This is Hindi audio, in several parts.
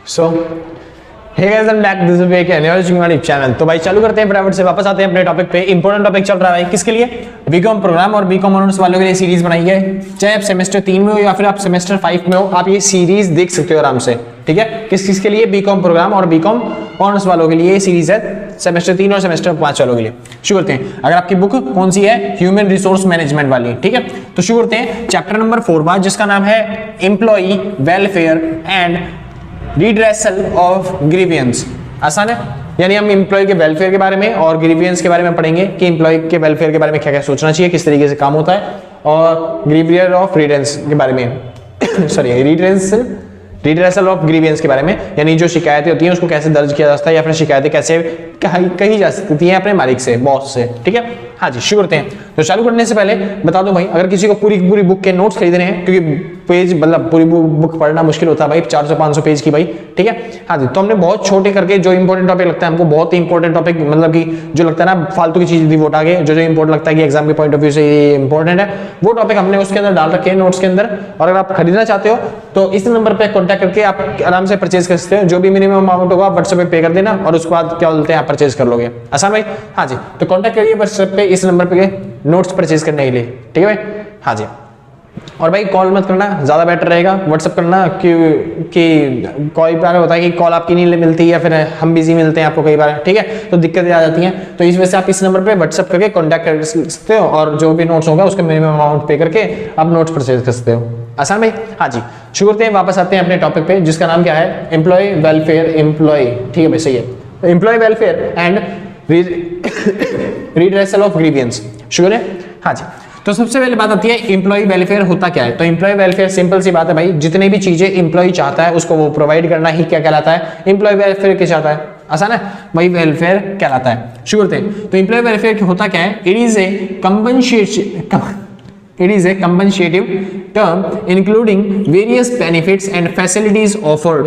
So hey guys, I am back, this is wake and you are watching my YouTube channel. तो भाई चालू करते हैं फटाफट से, वापस आते हैं अपने टॉपिक पे। इंपॉर्टेंट टॉपिक चल रहा है भाई किसके लिए? बीकॉम प्रोग्राम और बीकॉम ऑनर्स वालों के लिए सीरीज बनाई है। चाहे आप सेमेस्टर 3 में हो या फिर आप सेमेस्टर 5 में हो, आप ये सीरीज देख सकते हो आराम से। ठीक है, किस किस के लिए? बीकॉम प्रोग्राम और बीकॉम ऑनर्स वालों के लिए ये सीरीज है, सेमेस्टर 3 और सेमेस्टर 5 वालों के लिए। शुरू करते हैं। अगर आपकी बुक कौन सी है? ह्यूमन रिसोर्स मैनेजमेंट वाली। ठीक है, तो शुरू करते हैं चैप्टर नंबर 4 जिसका नाम है employee welfare and redressal of grievance. आसान है, यानी हम एम्प्लॉय के वेलफेयर के बारे में और ग्रीवियंस के बारे में पढ़ेंगे कि एम्प्लॉय के वेलफेयर के बारे में क्या क्या सोचना चाहिए, किस तरीके से काम होता है, और ग्रीवियर ऑफ रिडेंस के बारे में सॉरी रिड्रेसल ऑफ ग्रीवियंस के बारे में, यानी जो शिकायतें होती हैं उसको कैसे दर्ज किया जाता है या फिर शिकायतें कैसे कही जा सकती हैं अपने मालिक से, बॉस से। ठीक है, हाँ जी, शुरू करते हैं। तो चालू करने से पहले बता दूं भाई, अगर किसी को पूरी पूरी बुक के नोट्स खरीदने हैं, क्योंकि पेज मतलब पूरी बुक पढ़ना मुश्किल होता है भाई, 400-500 पेज की भाई। ठीक है, हाँ जी, तो हमने बहुत छोटे करके जो इंपॉर्टेंट टॉपिक लगता है हमको, बहुत ही इंपॉर्टेंट टॉपिक मतलब कि जो लगता है ना फालतू की चीज डिवोट आगे, जो जो इंपॉर्टेंट लगता है कि एग्जाम के पॉइंट ऑफ व्यू से ये इंपॉर्टेंट है, वो टॉपिक हमने उसके अंदर डाल रखे हैं नोट्स के अंदर। और अगर आप खरीदना चाहते हो तो इस नंबर पर कॉन्टैक्ट करके आप आराम से परचेज कर सकते हो। जो भी मिनिमम अमाउंट होगा व्हाट्सएप पे पे कर देना और उसके बाद क्या बोलते हैं आप परचेज कर लोगे। आसान भाई? हाँ जी, तो कॉन्टैक्ट करिए व्हाट्सएप पे इस नंबर पे नोट्स परचेज करने के लिए। ठीक है भाई? हाँ जी, और भाई कॉल मत करना, ज्यादा बेटर रहेगा व्हाट्सएप करना, कि कोई बार होता है कि कॉल आपकी नहीं मिलती या फिर हम बिजी मिलते हैं आपको कई बार। ठीक है, तो दिक्कतें आ जाती हैं, तो इस वजह से आप इस नंबर पे व्हाट्सएप करके कांटेक्ट कर सकते हो और जो भी नोट्स होगा उसके मिनिमम अमाउंट पे करके आप नोट्स परचेज कर सकते हो। आसान भाई? हाँ जी, शुरू करते हैं, वापस आते हैं अपने टॉपिक पे जिसका नाम क्या है? Employee welfare employee. ठीक है भाई, सही है, employee welfare and redressal of grievance. शुरू है? हाँ जी, तो सबसे पहले बात आती है एम्प्लॉय वेलफेयर होता क्या है। तो एम्प्लॉय वेलफेयर सिंपल सी बात है भाई, जितनी भी चीजें एम्प्लॉय चाहता है उसको वो प्रोवाइड करना ही क्या कहलाता है? एम्प्लॉय वेलफेयर क्या चाहता है? आसान है, वही वेलफेयर कहलाता है। शुरू करते हैं। तो एम्प्लॉय वेलफेयर होता क्या है? It is a compensative term including various benefits and facilities offered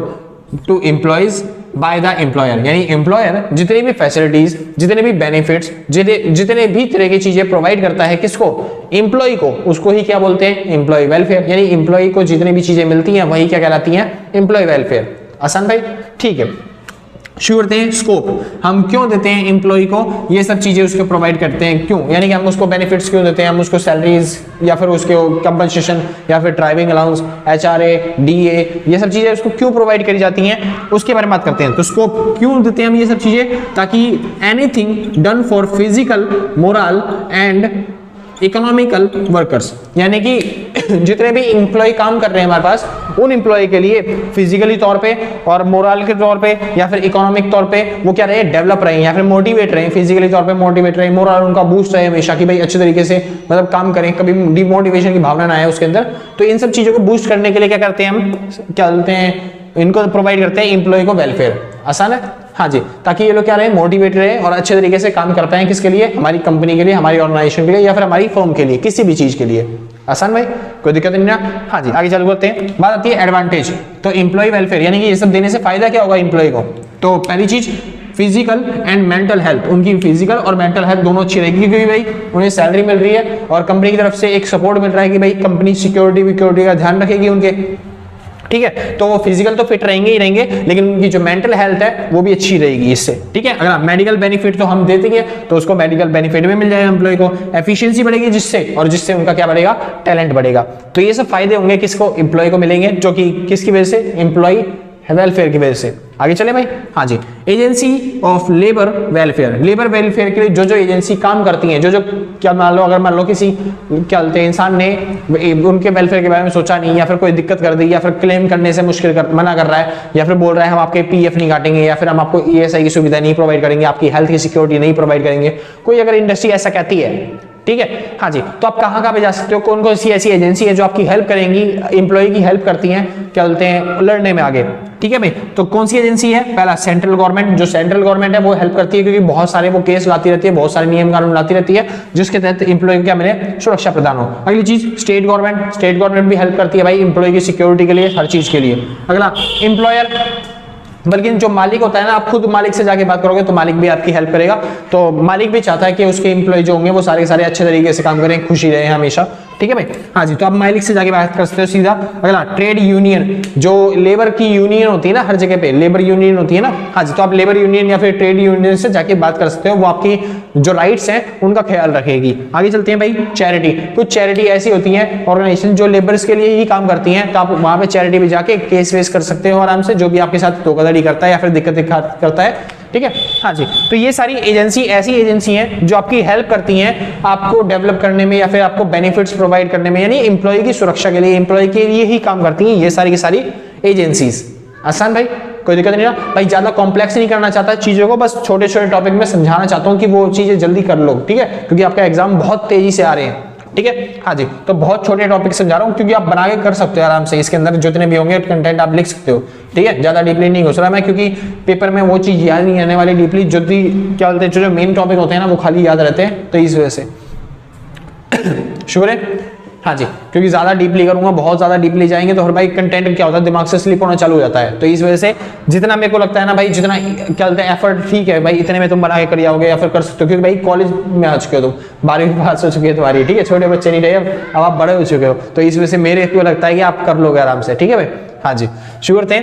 to employees by the employer. यानी एम्प्लॉयर जितने भी फैसिलिटीज, जितने भी बेनिफिट्स, जितने भी तरह की चीजें प्रोवाइड करता है किसको? एम्प्लॉय को, उसको ही क्या बोलते हैं? Employee welfare. यानी एम्प्लॉय को जितनी भी चीजें मिलती हैं वही क्या कहलाती हैं? Employee welfare. आसान भाई? ठीक है, शुरू करते हैं। स्कोप, हम क्यों देते हैं एम्प्लॉय को ये सब चीजें उसको प्रोवाइड करते हैं, क्यों? यानी कि हम उसको बेनिफिट्स क्यों देते हैं, हम उसको सैलरीज या फिर उसके कंपनसेशन या फिर ड्राइविंग अलाउंस, HRA, DA, ये सब चीजें उसको क्यों प्रोवाइड करी जाती हैं उसके बारे में बात करते हैं। तो स्कोप क्यों देते हैं हम ये सब चीजें? ताकि anything done for physical, moral and economical workers, यानी कि जितने भी एम्प्लॉय काम कर रहे हैं हमारे पास, उन एम्प्लॉय के लिए फिजिकली तौर पे और मोरल के तौर पे या फिर इकोनॉमिक तौर पे वो क्या रहे? डेवलप रहे या फिर मोटिवेट रहे। फिजिकली तौर पे मोटिवेट रहे, मोरल उनका बूस्ट रहे हमेशा कि भाई अच्छे तरीके से मतलब काम करें, कभी डिमोटिवेशन की भावना ना आए उसके अंदर। तो इन सब चीजों को बूस्ट करने के लिए क्या करते हैं हम? क्या बोलते हैं? इनको प्रोवाइड करते हैं एम्प्लॉय को वेलफेयर। आसान है? हाँ जी, ताकि ये लोग क्या रहे? मोटिवेट रहे और अच्छे तरीके से काम कर पाए। किसके लिए? हमारी कंपनी के लिए, हमारी ऑर्गेनाइजेशन के लिए या फिर हमारी फर्म के लिए, किसी भी चीज के लिए। आसान भाई? कोई दिक्कत नहीं ना? हाँ जी, आगे चालू करते हैं। बात आती है एडवांटेज। तो एम्प्लॉय वेलफेयर यानी कि ये सब देने से फायदा क्या होगा एम्प्लॉय को? तो पहली चीज फिजिकल एंड मेंटल हेल्थ, उनकी फिजिकल और मेंटल हेल्थ दोनों अच्छी रहेगी, क्योंकि भाई उन्हें सैलरी मिल रही है और कंपनी की तरफ से एक सपोर्ट मिल रहा है कि भाई कंपनी सिक्योरिटी का ध्यान रखेगी उनके। ठीक है, तो वो फिजिकल तो फिट रहेंगे ही रहेंगे, लेकिन उनकी जो मेंटल हेल्थ है वो भी अच्छी रहेगी इससे। ठीक है, अगर मेडिकल बेनिफिट तो हम देते हैं तो उसको मेडिकल बेनिफिट भी मिल जाएगा एम्प्लॉय को, एफिशिएंसी बढ़ेगी जिससे, और जिससे उनका क्या बढ़ेगा? टैलेंट बढ़ेगा। तो ये सब फायदे होंगे किसको? एम्प्लॉय को मिलेंगे, जो कि किसकी वजह से? एम्प्लॉय वेलफेयर की वजह से। आगे चले भाई? हाँ जी, agency of labour welfare. Labour welfare के लिए जो जो एजेंसी काम करती हैं, जो जो क्या मान लो, अगर मान लो किसी क्या बोलते हैं इंसान ने उनके वेलफेयर के बारे में सोचा नहीं या फिर कोई दिक्कत कर दी या फिर क्लेम करने से मना कर रहा है या फिर बोल रहा है हम आपके PF नहीं काटेंगे या फिर हम आपको ESI की सुविधा नहीं प्रोवाइड करेंगे, आपकी हेल्थ की सिक्योरिटी नहीं प्रोवाइड करेंगे, कोई अगर इंडस्ट्री ऐसा कहती है, ठीक है, हाँ जी, तो आप कहाँ पे जा सकते हो? कौन कौन सी ऐसी एजेंसी है जो आपकी हेल्प करेंगी, एम्प्लॉय की हेल्प करती हैं क्या बोलते हैं लड़ने में आगे? ठीक है भाई, तो कौन सी एजेंसी है? पहला सेंट्रल गवर्नमेंट, जो सेंट्रल गवर्नमेंट है वो हेल्प करती है, क्योंकि बहुत सारे वो केस लाती रहती है, बहुत सारे नियम कानून लाती रहती है जिसके तहत एम्प्लॉय को क्या मिले? सुरक्षा प्रदान हो। अगली चीज स्टेट गवर्नमेंट भी हेल्प करती है भाई एम्प्लॉय की सिक्योरिटी के लिए, हर चीज के लिए। अगला एम्प्लॉयर, बल्कि जो मालिक होता है ना, आप खुद मालिक से जाके बात करोगे तो मालिक भी आपकी हेल्प करेगा। तो मालिक भी चाहता है कि उसके एम्प्लॉय जो होंगे वो सारे अच्छे तरीके से काम करें, खुशी रहे हमेशा। ठीक है भाई। हाँ जी, तो आप माइलिक से जाके बात कर सकते हो सीधा। अगला ट्रेड यूनियन, जो लेबर की यूनियन होती है ना, हर जगह पे लेबर यूनियन होती है ना, हाँ जी, तो आप लेबर यूनियन या फिर ट्रेड यूनियन से जाके बात कर सकते हो, वो आपकी जो राइट्स हैं उनका ख्याल रखेगी। आगे चलते हैं भाई, चैरिटी। कुछ चैरिटी ऐसी होती है ऑर्गेनाइजेशन जो लेबर्स के लिए ही काम करती हैं, तो आप वहां पे चैरिटी में जाके केस वेस कर सकते हो आराम से, जो भी आपके साथ धोखाधड़ी करता है या फिर दिक्कत करता है, ठीक है। हाँ जी, तो ये सारी एजेंसी ऐसी एजेंसी हैं जो आपकी हेल्प करती हैं आपको डेवलप करने में या फिर आपको बेनिफिट्स प्रोवाइड करने में, यानी एम्प्लॉय की सुरक्षा के लिए, एम्प्लॉय के लिए ही काम करती हैं ये सारी की सारी एजेंसीज। आसान भाई, कोई दिक्कत नहीं ना भाई, ज्यादा कॉम्प्लेक्स नहीं करना चाहता चीजों को, बस छोटे छोटे टॉपिक में समझाना चाहता हूं कि वो चीजें जल्दी कर लो, ठीक है, क्योंकि आपका एग्जाम बहुत तेजी से आ रहे हैं, ठीक है। हाँ जी, तो बहुत छोटे टॉपिक समझा रहा हूँ क्योंकि आप बना के कर सकते हो आराम से, इसके अंदर जितने भी होंगे कंटेंट आप लिख सकते हो, ठीक है। ज्यादा डीपली नहीं घुस रहा मैं, क्योंकि पेपर में वो चीज याद नहीं आने वाली डीपली, जो भी क्या बोलते हैं जो मेन टॉपिक होते हैं ना वो खाली याद रहते हैं, तो इस वजह से श्योर है। हाँ जी, क्योंकि ज्यादा डीपली करूंगा, बहुत ज्यादा डीपली जाएंगे तो हर भाई कंटेंट क्या होता है दिमाग से स्लिप होना चालू हो जाता है, तो इस वजह से जितना मेरे को लगता है ना भाई, जितना क्या बोलते हैं एफर्ट, ठीक है भाई, इतने में तुम बना के कर आओगे या फिर कर सकते हो, क्योंकि भाई कॉलेज में आ चुके हो तुम, 12वीं पास हो चुकी है तुम्हारी, ठीक है, छोटे बच्चे नहीं रहे अब आप बड़े हो चुके हो, तो इस वजह से मेरे को लगता है कि आप कर लोगे आराम से, ठीक है भाई। हाँ जी, शुगर थे।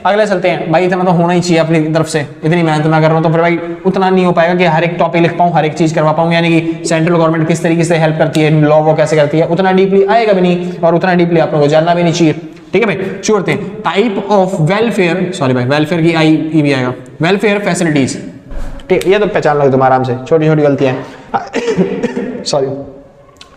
अगले चलते हैं भाई, इतना तो होना ही चाहिए अपनी तरफ से, इतनी मेहनत मैं कर रहा हूँ तो फिर भाई उतना नहीं हो पाएगा कि हर एक टॉपिक लिख पाऊँ, हर एक चीज करवा पाऊँ, यानी कि सेंट्रल गवर्नमेंट किस तरीके से हेल्प करती है, लॉ वो कैसे करती है, उतना डीपली आएगा भी नहीं और उतना डीपली आप लोगों को जानना भी नहीं चाहिए, ठीक है भाई। शुगर थे। टाइप ऑफ वेलफेयर, सॉरी भाई वेलफेयर की आई ई भी आएगा, वेलफेयर फैसिलिटीज, ठीक, ये तो पहचान लोगे तुम आराम से, छोटी छोटी गलतियां sorry.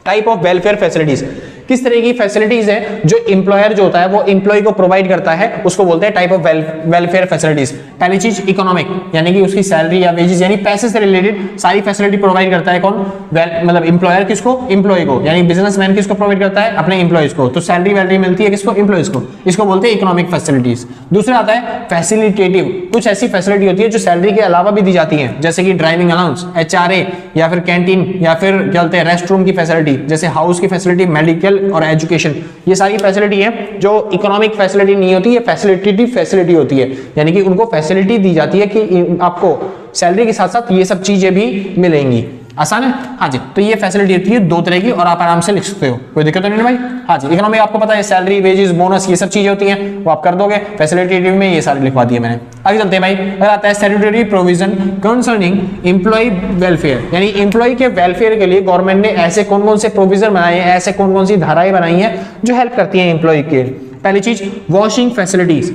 Type of welfare facilities, किस तरह की फैसिलिटीज है जो एम्प्लॉयर जो होता है वो एम्प्लॉय को प्रोवाइड करता है, उसको बोलते हैं टाइप ऑफ वेलफेयर फैसिलिटीज। पहली चीज इकोनॉमिक, यानी कि उसकी सैलरी या वेजेस यानी पैसे से रिलेटेड सारी फैसिलिटी प्रोवाइड करता है कौन, मतलब एम्प्लॉयर किसको, एम्प्लॉय को, यानी बिजनेसमैन किसको प्रोवाइड करता है, अपने एम्प्लॉयज को, तो सैलरी वैलरी मिलती है किसको, एम्प्लॉयज को, इसको बोलते हैं इकोनॉमिक फैसिलिटीज। दूसरा आता है फैसिलिटेटिव, कुछ ऐसी फैसिलिटी होती है जो सैलरी के अलावा भी दी जाती है, जैसे कि ड्राइविंग अलाउंस, HRA या फिर कैंटीन या फिर क्या बोलते हैं रेस्ट रूम की फैसिलिटी, जैसे हाउस की फैसिलिटी, मेडिकल और एजुकेशन, ये सारी फैसिलिटी है जो इकोनॉमिक फैसिलिटी नहीं होती है, फैसिलिटेटिव फैसिलिटी होती है, यानी कि उनको फैसिलिटी दी जाती है कि आपको सैलरी के साथ साथ ये सब चीजें भी मिलेंगी। आसान है। हाँ जी, तो ये फैसिलिटी होती है दो तरह की और आप आराम से लिख सकते हो, कोई दिक्कत नहीं है भाई। हाँ जी, इकोनॉमिक आपको पता है सैलरी, वेजेस, बोनस, ये सब चीजें होती हैं, वो आप कर दोगे। फैसिलिटेटिव में ये सारे लिखवा दिए मैंने। आगे चलते हैं भाई। अगर आता है statutory provision concerning employee welfare, यानी एम्प्लॉय के वेलफेयर के लिए गवर्नमेंट ने ऐसे कौन कौन से प्रोविजन बनाए हैं, ऐसे कौन कौन सी धाराएं बनाई हैं जो हेल्प करती हैं एम्प्लॉय के। पहली चीज वॉशिंग फैसिलिटीज,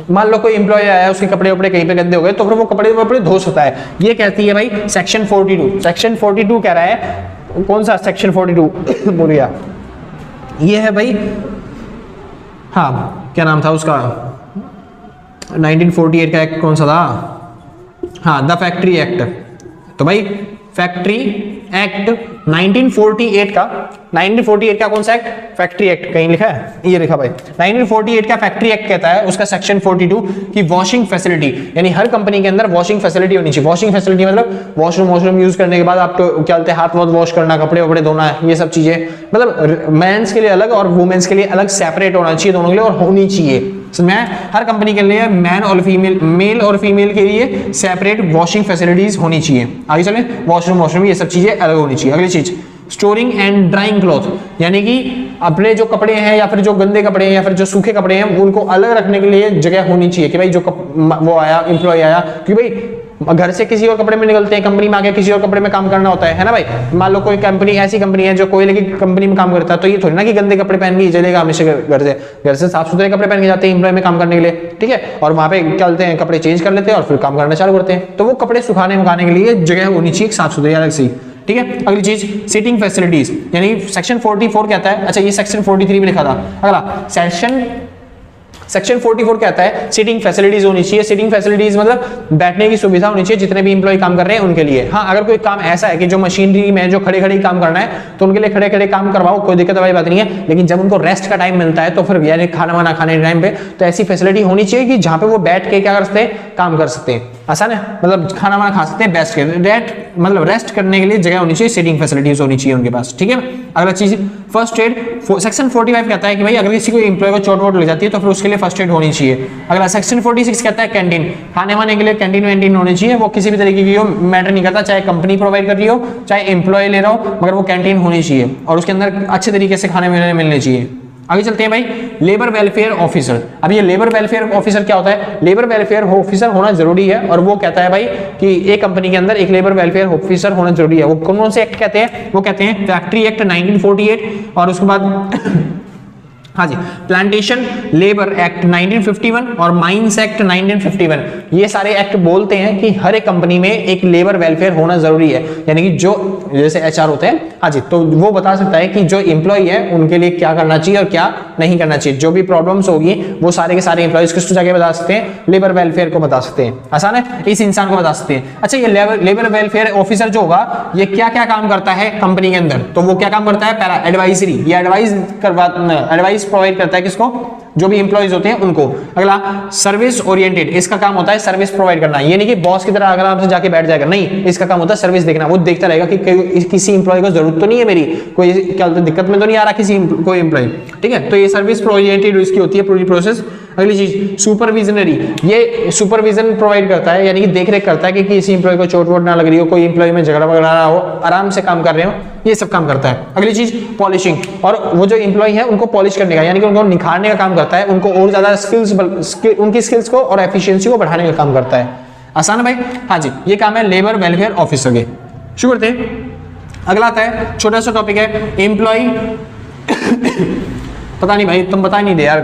मान लो कोई एम्प्लॉय आया, उसके कपड़े वपड़े कहीं पे गंदे हो गए तो फिर वो कपड़े वपड़े धो सकता है। ये कहती है भाई सेक्शन 42। सेक्शन 42 कह रहा है, कौन सा सेक्शन 42 बोलिए, ये है भाई, हाँ क्या नाम था उसका, 1948 का एक्ट कौन सा था, हाँ द फैक्ट्री एक्ट। तो भाई फैक्ट्री एक्ट 1948 का, 1948 का कौन सा एक्ट, फैक्ट्री एक्ट, कहीं लिखा है, ये लिखा भाई 1948 का फैक्ट्री एक्ट कहता है, उसका सेक्शन 42 की वॉशिंग फैसिलिटी, यानी हर कंपनी के अंदर वॉशिंग फैसिलिटी होनी चाहिए। वॉशिंग फैसिलिटी मतलब वॉशरूम यूज करने के बाद आपको क्या बोलते हैं, हाथ वाथ वॉश करना, कपड़े वपड़े धोना, ये सब चीजें, मतलब मेंस के लिए अलग और वुमेन्स के लिए अलग सेपरेट होना चाहिए दोनों के लिए, और होनी चाहिए। हर कंपनी के लिए मैन और फीमेल, मेल और फीमेल के लिए सेपरेट वॉशिंग फैसिलिटीज होनी चाहिए। आगे चले, वॉशरूम ये सब चीजें अलग होनी चाहिए। अगली चीज स्टोरिंग एंड ड्राइंग क्लॉथ, यानी कि अपने जो कपड़े हैं या फिर जो गंदे कपड़े हैं या फिर जो सूखे कपड़े हैं उनको अलग रखने के लिए जगह होनी चाहिए कि भाई जो वो आया एम्प्लॉय आया, क्योंकि भाई घर से किसी और कपड़े में निकलते हैं, कंपनी में आके किसी और कपड़े में काम करना होता है ना भाई। मान लो कोई कंपनी, ऐसी कंपनी है जो कोयले की कंपनी में काम करता है, तो ये थोड़ी ना कि गंदे कपड़े पहन के चलेगा हमेशा, घर से साफ सुथरे कपड़े पहन के जाते हैं एम्प्लॉय में काम करने के लिए, ठीक है, और वहां पे चलते हैं कपड़े चेंज कर लेते हैं और फिर काम करना चालू करते हैं। तो वो कपड़े सुखाने मुखाने के लिए जगह होनी चाहिए साफ सुथरी अलग से, ठीक है। अगली चीज सीटिंग फैसिलिटीज, यानी सेक्शन 44 कहता है, अच्छा ये सेक्शन 43 में लिखा था, अगला सेक्शन 44 कहता है सीटिंग फैसिलिटीज होनी चाहिए। सीटिंग फैसिलिटीज मतलब बैठने की सुविधा होनी चाहिए जितने भी एम्प्लॉय काम कर रहे हैं उनके लिए। हाँ, अगर कोई काम ऐसा है कि जो मशीनरी में जो खड़े खड़े काम करना है तो उनके लिए खड़े खड़े काम करवाओ, कोई दिक्कत वाली बात नहीं है। लेकिन जब उनको रेस्ट का टाइम मिलता है तो फिर यानी खाना वाना खाने के टाइम पे, तो ऐसी फैसिलिटी होनी चाहिए कि जहां पे वो बैठ के क्या कर सकते हैं, काम कर सकते हैं। आसान है, मतलब खाना वाना खा सकते हैं, बेस्ट मतलब रेस्ट करने के लिए जगह होनी चाहिए, सीटिंग फैसिलिटीज होनी चाहिए उनके पास, ठीक है। अगला चीज फर्स्ट एड, सेक्शन 45 कहता है कि भाई अगर किसी को एम्प्लॉय को चोट वोट लग जाती है तो फिर उसके लिए फर्स्ट एड होनी चाहिए। अगला सेक्शन 46 कहता है कैंटीन, खाने वाने के लिए कैंटीन वैंटीन होनी चाहिए, वो किसी भी तरीके की मैटर नहीं करता, चाहे कंपनी प्रोवाइड कर रही हो चाहे एम्प्लॉय ले रहा हो, मगर वो कैंटीन होनी चाहिए और उसके अंदर अच्छे तरीके से खाने मिलने चाहिए। आगे चलते हैं भाई, लेबर वेलफेयर ऑफिसर। अब ये लेबर वेलफेयर ऑफिसर क्या होता है? लेबर वेलफेयर ऑफिसर होना जरूरी है और वो कहता है भाई कि एक कंपनी के अंदर एक लेबर वेलफेयर ऑफिसर होना जरूरी है। वो कौन से एक्ट कहते हैं? वो कहते हैं फैक्ट्री एक्ट 1948 और उसके बाद हाँ जी प्लांटेशन लेबर एक्ट 1951 और माइंस एक्ट 1951। ये सारे एक्ट बोलते हैं कि हर एक कंपनी में एक लेबर वेलफेयर होना जरूरी है, यानी कि जो जैसे एचआर होते हैं, हाँ जी, तो वो बता सकता है कि जो एम्प्लॉय है उनके लिए क्या करना चाहिए और क्या नहीं करना चाहिए। जो भी प्रॉब्लम्स होगी वो सारे के सारे एम्प्लॉयज किसको जाके बता सकते हैं? लेबर वेलफेयर को बता सकते हैं। आसान है, इस इंसान को बता सकते हैं। अच्छा, ये लेबर वेलफेयर ऑफिसर जो होगा ये क्या क्या काम करता है कंपनी के अंदर? तो वो क्या काम करता है? पहला एडवाइजरी, ये एडवाइस प्रोवाइड करता है किसको? जो भी एम्प्लॉयज होते हैं उनको। अगला सर्विस ओरिएंटेड, इसका काम होता है सर्विस प्रोवाइड करना, ये नहीं कि बॉस की तरह अगर आपसे जाके बैठ जाएगा, नहीं, इसका काम होता है सर्विस देखना। वो देखता रहेगा कि किसी एम्प्लॉय को जरूरत तो नहीं है मेरी, कोई क्या दिक्कत में तो नहीं आ रहा किसी कोई एम्प्लॉय, ठीक है। तो ये सर्विस ओरिएंटेड इसकी होती है पूरी प्रोसेस। अगली चीज सुपरविजनरी, ये सुपरविजन प्रोवाइड करता है, यानी कि देख रेख करता है कि किसी एम्प्लॉय को चोट वोट ना लग रही हो, कोई एम्प्लॉय में झगड़ा वगड़ा ना हो, आराम से काम कर रहे हो, ये सब काम करता है। अगली चीज पॉलिशिंग, और वो जो एम्प्लॉय है उनको पॉलिश करने का, यानी कि उनको निखारने का काम करता है, उनको और ज्यादा उनकी स्किल्स को और एफिशिएंसी को बढ़ाने का काम करता है। आसान है भाई? हाँ जी, ये काम है लेबर वेलफेयर ऑफिसर के। शुरू करते हैं। अगला आता है छोटा सा टॉपिक है एम्प्लॉय पता नहीं भाई तुम बता नहीं दे यार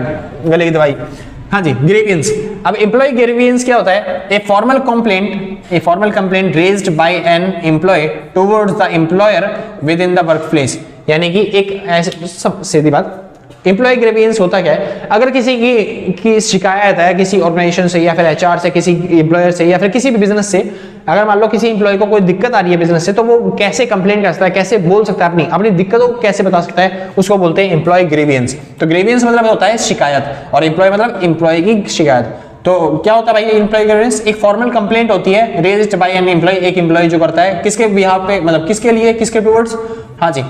गले की दवाई। हाँ जी, ग्रीवियंस। अब एम्प्लॉय ग्रीवियंस क्या होता है? A formal complaint raised by an employee towards the employer within the workplace, यानी कि एक ऐसे सब सीधी बात, एम्प्लॉय ग्रीवियंस होता क्या है? अगर किसी की शिकायत है किसी ऑर्गेनाइजेशन से या फिर एचआर से, किसी एम्प्लॉयर से या फिर किसी भी बिजनेस से, अगर मान लो किसी एम्प्लॉय को कोई दिक्कत आ रही है बिजनेस से, तो वो कैसे कंप्लेंट कर सकता है, कैसे बोल सकता है अपनी दिक्कतों को कैसे बता सकता है? उसको बोलते हैं एम्प्लॉय ग्रीवियंस। तो ग्रीवियंस मतलब होता है शिकायत और एम्प्लॉय मतलब एम्प्लॉय की शिकायत। तो क्या होता है भाई एम्प्लॉय ग्रीवियंस? एक फॉर्मल कंप्लेंट होती है रेज्ड बाय एन एम्प्लॉय, एक एम्प्लॉय जो करता है किसके बिहाफ पे, मतलब किसके लिए, किसके टुवर्ड्स, हाँ जी,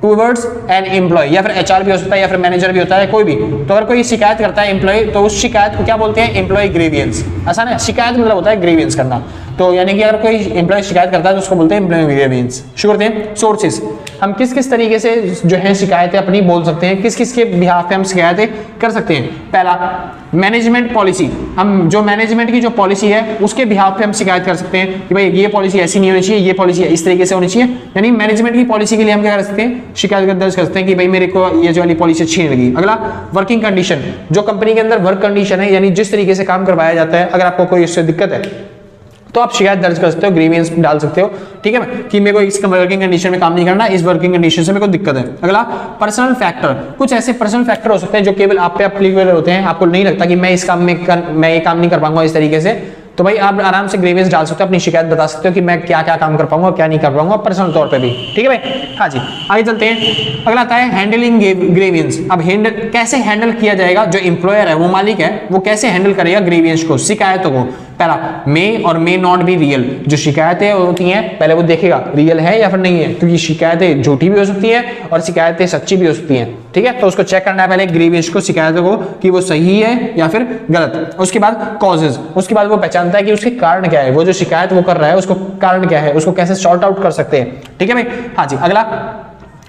टुवर्ड्स एन एम्प्लॉय, या फिर एचआर भी हो सकता है या फिर मैनेजर भी होता है, कोई भी। तो अगर कोई शिकायत करता है एम्प्लॉय, तो उस शिकायत को क्या बोलते हैं? Employee grievance. आसान है, शिकायत मतलब होता है ग्रीवियंस करना। तो यानी कि अगर कोई एम्प्लॉय शिकायत करता है तो उसको बोलते हैं एम्प्लॉय ग्रीवियंस। शुरू करते हैं। सोर्सेज, हम किस किस तरीके से जो है शिकायतें अपनी बोल सकते हैं, किस किस के बिहाफ पे हम शिकायतें कर सकते हैं। पहला मैनेजमेंट पॉलिसी, हम जो मैनेजमेंट की जो पॉलिसी है उसके बिहाफ पे हम शिकायत कर सकते हैं कि भाई ये पॉलिसी ऐसी नहीं होनी चाहिए, ये पॉलिसी इस तरीके से होनी चाहिए। यानी मैनेजमेंट की पॉलिसी के लिए हम क्या कर सकते हैं? शिकायत दर्ज कर सकते हैं कि भाई मेरे को ये जो वाली पॉलिसी अच्छी नहीं लगी। अगला वर्किंग कंडीशन, जो कंपनी के अंदर वर्क कंडीशन है, यानी जिस तरीके से काम करवाया जाता है, अगर आपको कोई इससे दिक्कत है तो आप शिकायत दर्ज कर सकते हो, ग्रीवियंस डाल सकते हो, ठीक है, कि मेरे को इस वर्किंग कंडीशन में काम नहीं करना, इस वर्किंग कंडीशन से मेरे को दिक्कत है। अगला पर्सनल फैक्टर, कुछ ऐसे पर्सनल फैक्टर हो सकते हैं जो केवल आप पे एप्लीकेबल होते हैं, आपको नहीं लगता कि मैं इस काम में मैं ये काम नहीं कर पाऊंगा इस तरीके से, तो भाई आप आराम से ग्रीवियंस डाल सकते हो, अपनी शिकायत बता सकते हो कि मैं क्या क्या काम कर पाऊंगा क्या नहीं कर पाऊंगा पर्सनल तौर पे भी, ठीक है भाई। हाँ जी, आगे चलते हैं। अगला आता है हैंडलिंग ग्रीवियंस। अब कैसे हैंडल किया जाएगा? जो एम्प्लॉयर है, वो मालिक है, वो कैसे हैंडल करेगा ग्रीवियंस को, शिकायतों को? पहला मे और मे नॉट बी रियल, जो शिकायतें होती हैं पहले वो देखेगा रियल है या फिर नहीं है, क्योंकि शिकायतें झूठी भी हो सकती हैं और शिकायतें सच्ची भी हो सकती हैं, ठीक है। तो उसको चेक करना है पहले ग्रीवियंस को, शिकायतों को, कि वो सही है या फिर गलत। उसके बाद कॉजेज, उसके बाद वो पहचानता है कि उसके कारण क्या है, वो जो शिकायत वो कर रहा है उसको कारण क्या है, उसको कैसे सॉर्ट आउट कर सकते हैं, ठीक है भाई। हाँ जी, अगला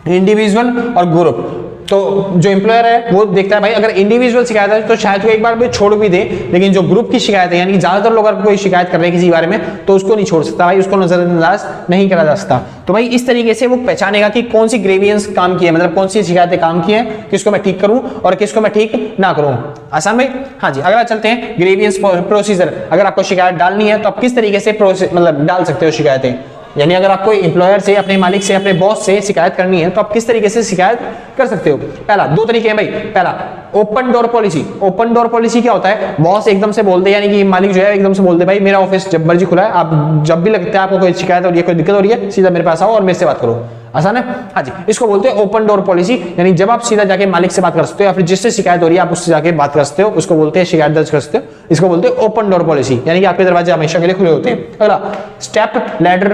इंडिविजुअल और ग्रुप। तो जो एम्प्लॉयर है वो देखता है भाई अगर इंडिविजुअल शिकायत है तो शायद कोई एक बार भी छोड़ भी दे, लेकिन जो ग्रुप की शिकायत है, यानी ज्यादातर लोग अगर कोई शिकायत कर रहे हैं किसी बारे में, तो उसको नहीं छोड़ सकता भाई, उसको नजरअंदाज नहीं करा जा सकता। तो भाई इस तरीके से वो पहचानेगा कि कौन सी ग्रीवियंस काम की है, मतलब कौन सी शिकायतें काम की है, किसको मैं ठीक करूं और किसको मैं ठीक ना करूं। आसान भाई। हाँ जी, अगला चलते हैं ग्रीवियंस प्रोसीजर। अगर आपको शिकायत डालनी है तो आप किस तरीके से मतलब डाल सकते हो शिकायतें, यानी अगर आपको एम्प्लॉयर से, अपने मालिक से, अपने बॉस से शिकायत करनी है तो आप किस तरीके से शिकायत कर सकते हो। पहला, दो तरीके हैं भाई। पहला open door policy. Open door policy क्या होता है? बॉस एकदम से बोल दे, यानी कि मालिक जो है एकदम से बोल दे भाई मेरा ऑफिस जब मर्जी खुला है, आप जब भी लगता है आपको कोई शिकायत हो रही है, कोई दिक्कत हो रही है, सीधा मेरे पास आओ और मेरे से बात करो। आसान है। हाँ जी, इसको बोलते हैं ओपन डोर पॉलिसी, यानी जब आप सीधा जाके मालिक से बात कर सकते हो या फिर जिससे शिकायत हो रही है आप उससे जाके बात कर सकते हो, उसको बोलते हैं शिकायत दर्ज कर सकते हो। इसको बोलते हैं ओपन डोर पॉलिसी, यानी कि आपके दरवाजे हमेशा के लिए खुले होते हैं। अगला step ladder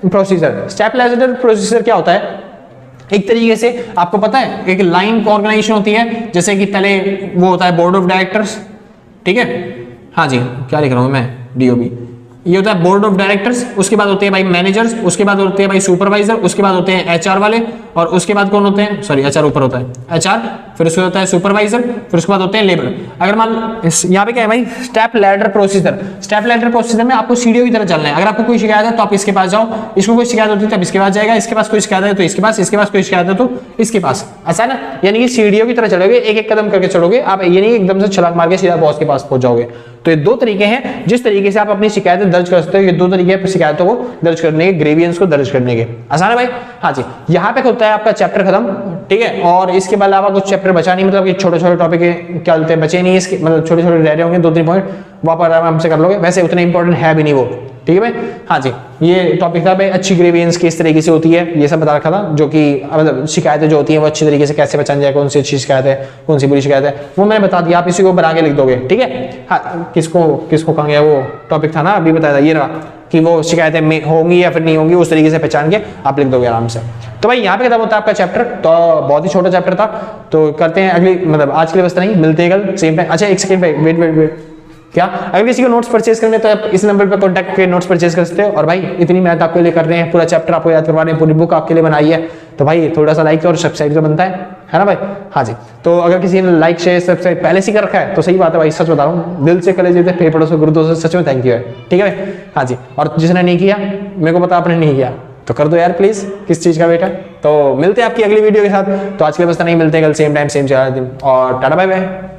procedure. Step ladder procedure क्या होता है? एक तरीके से आपको पता है एक लाइन ऑर्गेनाइजेशन होती है, जैसे कि पहले वो होता है बोर्ड ऑफ डायरेक्टर्स, ठीक है। हाँ जी, क्या लिख रहा हूँ मैं, डीओबी, ये होता है बोर्ड ऑफ डायरेक्टर्स। उसके बाद होते हैं भाई मैनेजर्स, उसके बाद होते हैं भाई सुपरवाइजर, उसके बाद होते हैं एचआर वाले, और उसके बाद कौन होते हैं, सॉरी एचआर ऊपर होता है, एचआर, फिर उसके होता है सुपरवाइजर, फिर उसके बाद होते हैं लेबर। अगर मान यहाँ पे क्या है भाई, step ladder procedure. Step ladder procedure में आपको सीढ़ियों की तरह चलना है। अगर आपको कोई शिकायत है तो आप इसके पास जाओ, इसको कोई शिकायत होती है तब इसके पास जाएगा, इसके पास कोई शिकायत है तो इसके पास, इसके पास कोई शिकायत है तो इसके पास, ऐसा है ना। यानी कि सीढ़ियों की तरह चलोगे, एक एक कदम करके चलोगे आप, ये नहीं एकदम से छलांग मार के सीधा बॉस के पास पहुंच जाओगे। तो ये दो तरीके हैं जिस तरीके से आप अपनी शिकायतें दर्ज कर सकते हो। ये दो तरीके हैं शिकायतों को दर्ज करने के, ग्रेवियंस को दर्ज करने के। आसान है भाई। हाँ जी, यहाँ पे होता है आपका चैप्टर खत्म, ठीक है। और इसके अलावा कुछ चैप्टर बचा नहीं, मतलब कि छोटे छोटे टॉपिक क्या बोलते हैं बचे नहीं इसके, मतलब छोटे छोटे रह रहे होंगे, 2-3 पॉइंट वो आप आराम से कर लोगे। वैसे उतना इंपॉर्टेंट है भी नहीं वो, ठीक है भाई। हाँ जी, ये टॉपिक था भाई अच्छी ग्रेवियंस किस तरीके से होती है, ये सब बता रखा था, जो कि मतलब शिकायतें जो होती हैं वो अच्छी तरीके से कैसे पहचान जाए, कौन सी अच्छी शिकायत है कौन सी बुरी शिकायत है, वो मैंने बता दिया। आप इसी को बना के लिख दोगे, ठीक है। हाँ, किसको कहा गया वो टॉपिक था ना अभी बताया था, ये रहा कि वो शिकायतें होंगी या फिर नहीं होंगी, उस तरीके से पहचान के आप लिख दोगे आराम से। तो भाई यहाँ पे खत्म होता है आपका चैप्टर, तो बहुत ही छोटा चैप्टर था। तो करते हैं अगली, मतलब आज के लिए बस नहीं, मिलते हैं कल सेम टाइम। अच्छा एक सेकंड भाई, वेट, क्या अगर किसी को नोट्स परचेज करने तो आप इस नंबर पर कांटेक्ट करके नोट्स परचेज कर सकते हो। और भाई इतनी मेहनत आपके लिए कर रहे हैं, पूरा चैप्टर आपको याद करवा रहे हैं, पूरी बुक आपके लिए बनाई है, तो भाई थोड़ा सा लाइक और सब्सक्राइब तो बनता है ना भाई। हाँ जी, तो अगर किसी ने लाइक शेयर सब्सक्राइब पहले से कर रखा है तो सही बात है भाई, सच बता रहा हूँ, दिल से कलेजे से फेफड़ों से गुर्दों से सच में थैंक यू है, ठीक है भाई। हाँ जी, और जिसने नहीं किया मेरे को पता आपने नहीं किया तो कर दो यार प्लीज, किस चीज का वेट है। तो मिलते हैं आपकी अगली वीडियो के साथ। तो आज के लिए बस नहीं, मिलते हैं कल सेम टाइम सेम दिन, और टाटा बाय बाय।